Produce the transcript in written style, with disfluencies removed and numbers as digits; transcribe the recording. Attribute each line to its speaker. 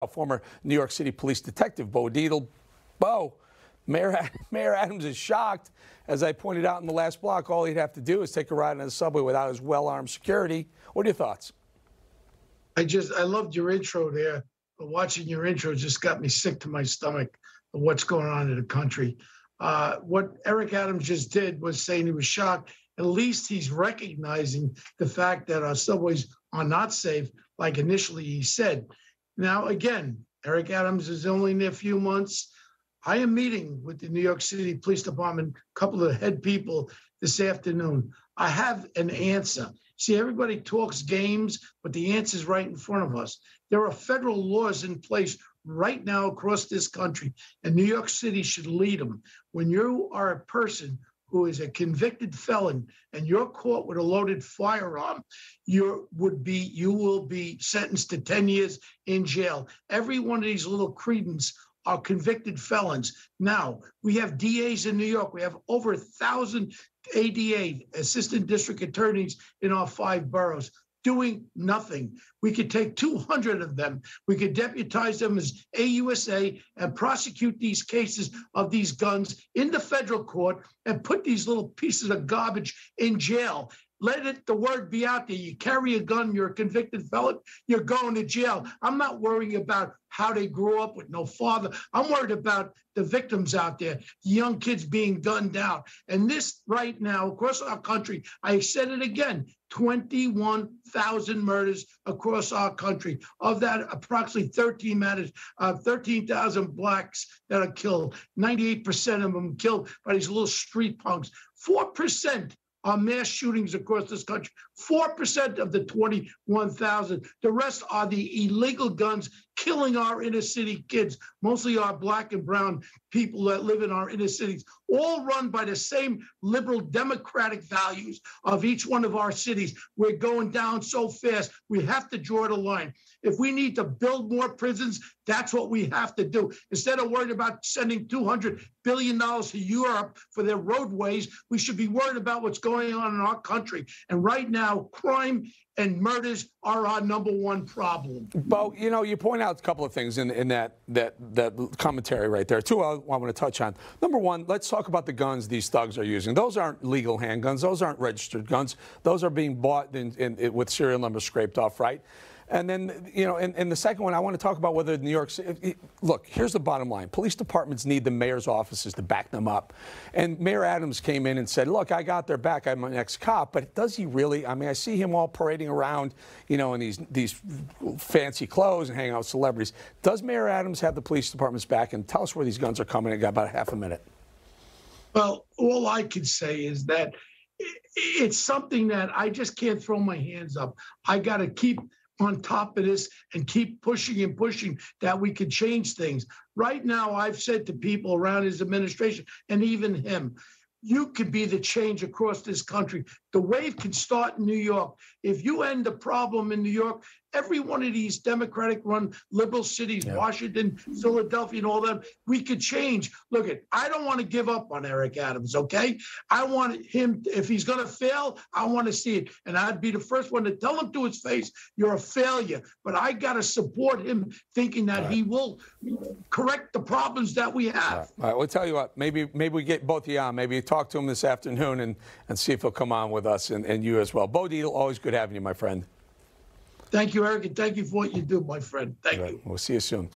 Speaker 1: Former New York City police detective Bo Dietl. Bo, Mayor Adams is shocked. As I pointed out in the last block, all he'd have to do is take a ride on the subway without his well-armed security. What are your thoughts?
Speaker 2: I loved your intro there, but watching your intro just got me sick to my stomach of what's going on in the country. What Eric Adams just did was saying he was shocked. At least he's recognizing the fact that our subways are not safe, like initially he said. Now, again, Eric Adams is only in there a few months. I am meeting with the New York City Police Department, a couple of head people this afternoon. I have an answer. See, everybody talks games, but the answer is right in front of us. There are federal laws in place right now across this country, and New York City should lead them. When you are a person who is a convicted felon and you're caught with a loaded firearm, you will be sentenced to 10 years in jail. Every one of these little cretins are convicted felons. Now, we have DAs in New York. We have over 1,000 ADA, assistant district attorneys, in our 5 boroughs doing nothing. We could take 200 of them. We could deputize them as AUSA and prosecute these cases of these guns in the federal court and put these little pieces of garbage in jail. Let the word be out there. You carry a gun, you're a convicted felon, you're going to jail. I'm not worrying about how they grew up with no father. I'm worried about the victims out there, the young kids being gunned down. And this right now, across our country, I said it again, 21,000 murders across our country. Of that, approximately 13,000 blacks that are killed. 98% of them killed by these little street punks. 4% are mass shootings across this country. 4% of the 21,000. The rest are the illegal guns killing our inner city kids, mostly our black and brown people that live in our inner cities, all run by the same liberal democratic values of each one of our cities. We're going down so fast, we have to draw the line. If we need to build more prisons, that's what we have to do. Instead of worried about sending $200 billion to Europe for their roadways, we should be worried about what's going on in our country. And right now, crime and murders are our #1 problem.
Speaker 1: Bo, you know, you point out a couple of things in that commentary right there. Two I want to touch on. Number one, let's talk about the guns these thugs are using. Those aren't legal handguns. Those aren't registered guns. Those are being bought with serial numbers scraped off, right? And then, you know, and the second one, I want to talk about whether New York City, look, here's the bottom line. Police departments need the mayor's offices to back them up. And Mayor Adams came in and said, look, I got their back. I'm an ex-cop. But does he really? I mean, I see him all parading around, you know, in these fancy clothes and hanging out with celebrities. Does Mayor Adams have the police department's back? And tell us where these guns are coming. I got about half a minute.
Speaker 2: Well, all I can say is that it's something that I just can't throw my hands up. I got to keep on top of this and keep pushing and pushing that we could change things. Right now, I've said to people around his administration and even him, you could be the change across this country. The wave can start in New York. If you end the problem in New York, every one of these Democratic-run liberal cities, Washington, Philadelphia, and all that, we could change. Look, I don't want to give up on Eric Adams, okay? I want him, if he's going to fail, I want to see it. And I'd be the first one to tell him to his face, you're a failure. But I got to support him thinking that he will correct the problems that we have.
Speaker 1: All right, we'll tell you what, maybe we get both of you on. Maybe talk to him this afternoon and see if he'll come on with us and you as well. Bo Dietl, always good having you, my friend.
Speaker 2: Thank you, Eric, and thank you for what you do, my friend. Thank you.
Speaker 1: We'll see you soon.